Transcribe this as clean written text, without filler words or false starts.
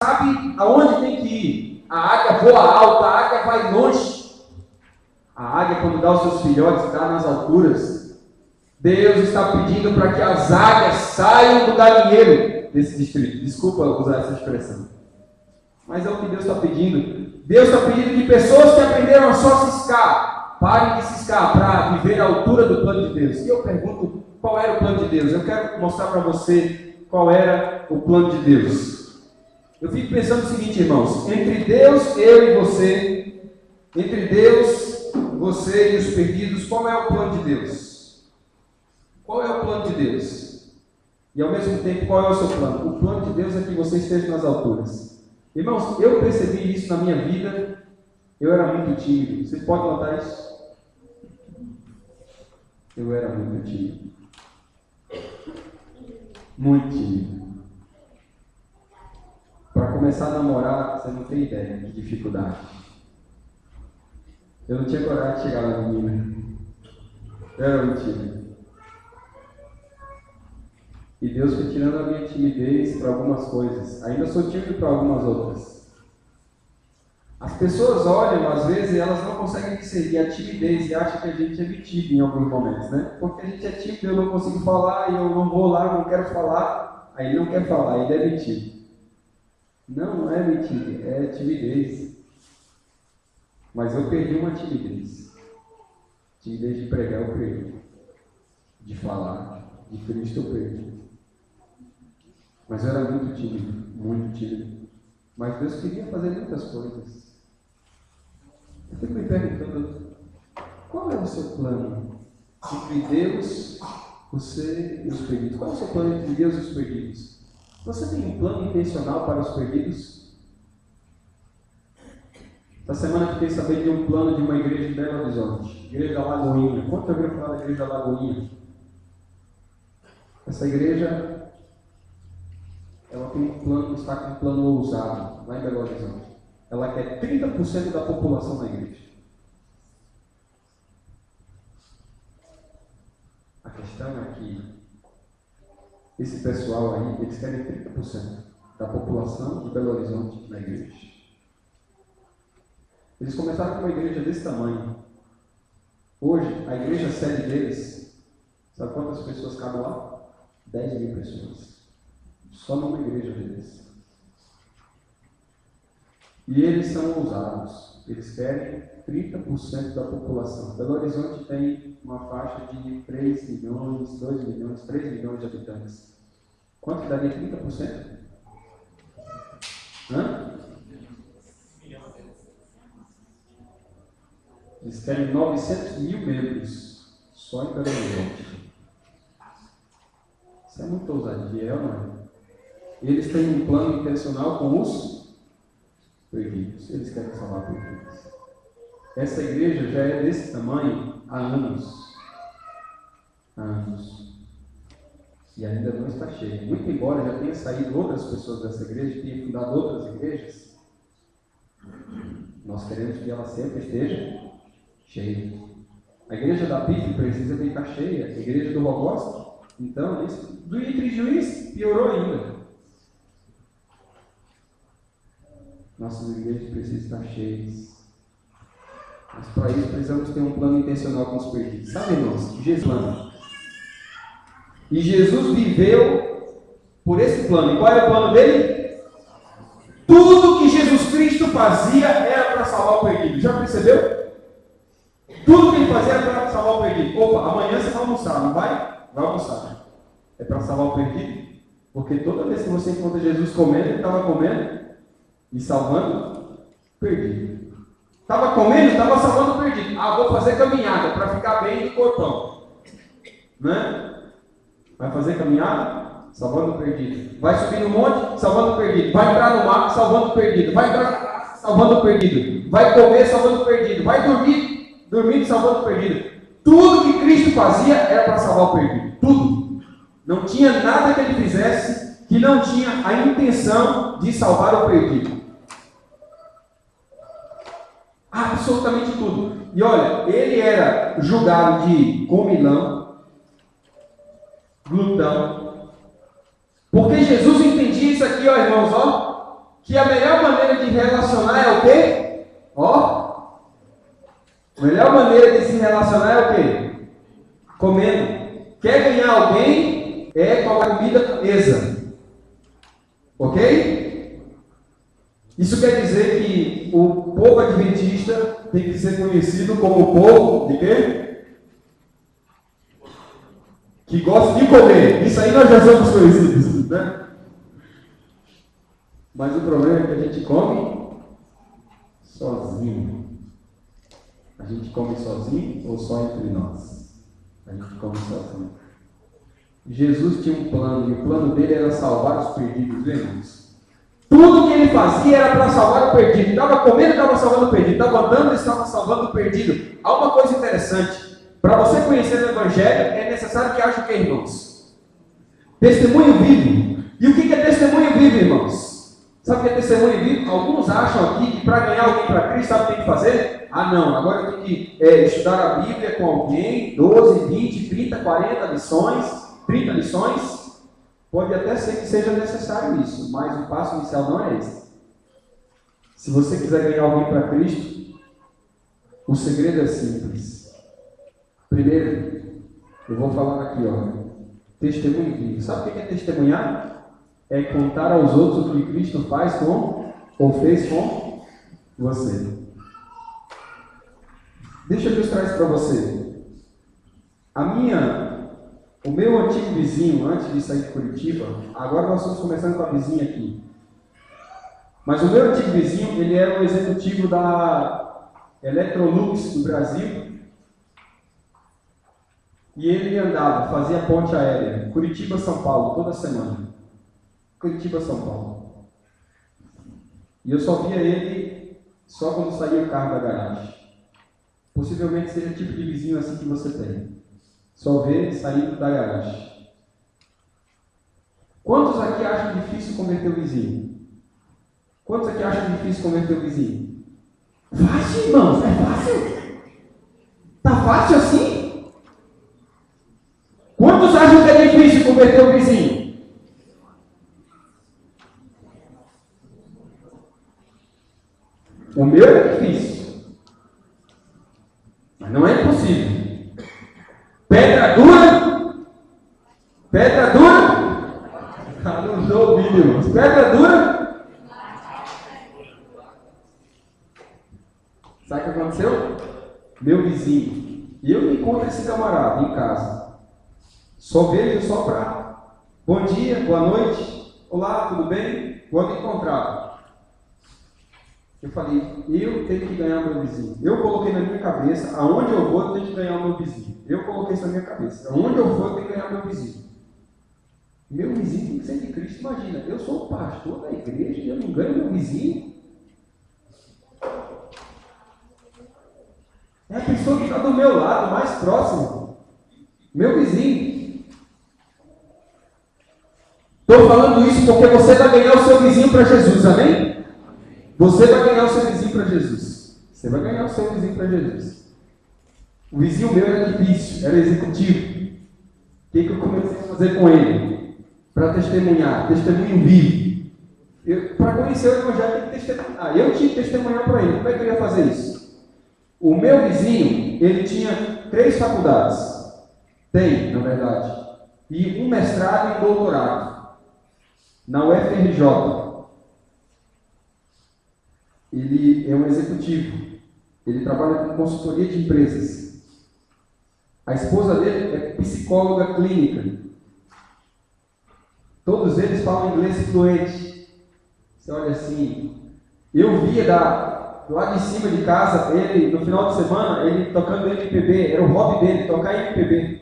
sabe aonde tem que ir. A águia voa alta, a águia vai longe. A águia, quando dá os seus filhotes, está nas alturas. Deus está pedindo para que as águias saiam do galinheiro desse distrito. Desculpa usar essa expressão. Mas é o que Deus está pedindo. Deus está pedindo que pessoas que aprenderam a só ciscar, parem de ciscar para viver a altura do plano de Deus. E eu pergunto, qual era o plano de Deus? Eu quero mostrar para você qual era o plano de Deus. Eu fico pensando o seguinte, irmãos. Entre Deus, eu e você, entre Deus, você e os perdidos, qual é o plano de Deus? Qual é o plano de Deus? E ao mesmo tempo, qual é o seu plano? O plano de Deus é que você esteja nas alturas. Irmãos, eu percebi isso na minha vida. Eu era muito tímido. Vocês podem notar isso? Eu era muito tímido. Muito tímido. Para começar a namorar, você não tem ideia de dificuldade. Eu não tinha coragem de chegar na menina. Eu era muito tímido. E Deus foi tirando a minha timidez para algumas coisas. Ainda sou tímido para algumas outras. As pessoas olham, às vezes, e elas não conseguem discernir a timidez e acham que a gente é metido em alguns momentos, né? Porque a gente é tímido, eu não consigo falar, e eu não vou lá, eu não quero falar. Aí ele não quer falar, ele é metido. Não, não é metido, é timidez. Mas eu perdi uma timidez. Timidez de pregar eu perdi. De falar, de Cristo eu perdi. Mas eu era muito tímido, muito tímido. Mas Deus queria fazer muitas coisas. Eu fico me perguntando, qual é o seu plano entre Deus, você e os perdidos? Qual é o seu plano entre Deus e os perdidos? Você tem um plano intencional para os perdidos? Essa semana fiquei sabendo de um plano de uma igreja de Belo Horizonte, Igreja da Lagoinha. Quanto eu ouviu falar da Igreja da Lagoinha? Essa igreja, ela tem um plano, está com um plano ousado, lá em Belo Horizonte. Ela quer 30% da população na igreja. A questão é que esse pessoal aí, eles querem 30% da população de Belo Horizonte na igreja. Eles começaram com uma igreja desse tamanho. Hoje, a igreja sede deles, sabe quantas pessoas cabem lá? 10 mil pessoas. Só numa igreja deles. E eles são ousados. Eles querem 30% da população. Belo Horizonte tem uma faixa de 3 milhões, 2 milhões, 3 milhões de habitantes. Quanto que daria 30%? Hã? Eles querem 900 mil membros. Só em Belo Horizonte. Isso é muito ousadia, não é? Eles têm um plano intencional com os perdidos. Eles querem salvar perdidos. Essa igreja já é desse tamanho há anos. Há anos. E ainda não está cheia. Muito embora já tenha saído outras pessoas dessa igreja, tenha fundado outras igrejas, nós queremos que ela sempre esteja cheia. A igreja da PIF precisa ficar cheia. A igreja do Rogosta, então, isso, do Entre Juiz, piorou ainda. Nossas igrejas precisam estar cheias. Mas para isso precisamos ter um plano intencional com os perdidos. Sabe, irmãos? Jesus. E Jesus viveu por esse plano. E qual era o plano dele? Tudo que Jesus Cristo fazia era para salvar o perdido. Já percebeu? Tudo que ele fazia era para salvar o perdido. Opa, amanhã você vai almoçar, não vai? Vai almoçar. É para salvar o perdido? Porque toda vez que você encontra Jesus comendo, ele estava comendo e salvando perdido. Estava comendo, estava salvando perdido. Ah, vou fazer caminhada para ficar bem no corpão. Né? Vai fazer caminhada, salvando perdido. Vai subir no monte, salvando perdido. Vai entrar no mar, salvando perdido. Vai entrar, salvando perdido. Vai comer, salvando perdido. Vai dormir, dormindo, salvando perdido. Tudo que Cristo fazia era para salvar o perdido. Tudo. Não tinha nada que ele fizesse que não tinha a intenção de salvar o perdido. Absolutamente tudo. E olha, ele era julgado de comilão, glutão, porque Jesus entendia isso aqui, ó, irmãos, ó, que a melhor maneira de relacionar é o quê? Ó, a melhor maneira de se relacionar é o quê? Comendo. Quer ganhar alguém? É com a comida na mesa. Ok? Isso quer dizer que o povo adventista tem que ser conhecido como o povo de quê? Que gosta de comer. Isso aí nós já somos conhecidos, né? Mas o problema é que a gente come sozinho. A gente come sozinho ou só entre nós? A gente come sozinho. Jesus tinha um plano, e o plano dele era salvar os perdidos, irmãos. Tudo que ele fazia era para salvar o perdido. Estava comendo, estava salvando o perdido. Estava andando, estava salvando o perdido. Há uma coisa interessante. Para você conhecer o Evangelho, é necessário que haja o que, irmãos? Testemunho vivo. E o que é testemunho vivo, irmãos? Sabe o que é testemunho vivo? Alguns acham aqui que para ganhar alguém para Cristo, sabe o que tem que fazer? Ah, não, agora eu tenho que estudar a Bíblia com alguém, 12, 20, 30, 40 lições, 30 lições. Pode até ser que seja necessário isso, mas o passo inicial não é esse. Se você quiser ganhar alguém para Cristo, o segredo é simples. Primeiro, eu vou falar aqui, ó, testemunho vivo. Sabe o que é testemunhar? É contar aos outros o que Cristo faz com, ou fez com você. Deixa eu ilustrar isso para você. O meu antigo vizinho, antes de sair de Curitiba, agora nós estamos começando com a vizinha aqui. Mas o meu antigo vizinho, ele era o executivo da Electrolux do Brasil. E ele andava, fazia ponte aérea, Curitiba-São Paulo, toda semana. Curitiba-São Paulo. E eu só via ele só quando saía o carro da garagem. Possivelmente seja o tipo de vizinho assim que você tem. Só vê ele saindo da garagem. Quantos aqui acham difícil converter o vizinho? Quantos aqui acham difícil converter o vizinho? Fácil, irmãos, é fácil. Tá fácil assim? Quantos acham que é difícil converter o vizinho? O meu é difícil. Mas não é impossível. Pedra dura? Pedra dura? Ah, não estou ouvindo, irmãos. Pedra dura? Sabe o que aconteceu? Meu vizinho. E eu encontro esse camarada em casa. Só vejo só para bom dia, boa noite, olá, tudo bem? Quando encontrar. Eu falei, eu tenho que ganhar o meu vizinho. Eu coloquei na minha cabeça, aonde eu vou, eu tenho que ganhar o meu vizinho. Eu coloquei isso na minha cabeça. Aonde eu for, eu tenho que ganhar o meu vizinho. Meu vizinho tem que ser de Cristo. Imagina, eu sou o pastor da igreja e eu não ganho meu vizinho. É a pessoa que está do meu lado, mais próximo. Meu vizinho. Estou falando isso porque você vai ganhar o seu vizinho para Jesus, amém? Você vai ganhar o seu vizinho para Jesus. Você vai ganhar o seu vizinho para Jesus. O vizinho meu era difícil, era executivo. O que eu comecei a fazer com ele? Para testemunhar, testemunho vivo. Para conhecer o Evangelho, tem que testemunhar. Eu tinha que testemunhar para ele. Como é que eu ia fazer isso? O meu vizinho, ele tinha 3 faculdades. Tem, na verdade. E um mestrado e um doutorado. Na UFRJ. Ele é um executivo. Ele trabalha com consultoria de empresas. A esposa dele é psicóloga clínica. Todos eles falam inglês fluente. Você olha assim. Eu via lá de cima de casa, ele, no final de semana, ele tocando MPB. Era o hobby dele, tocar MPB.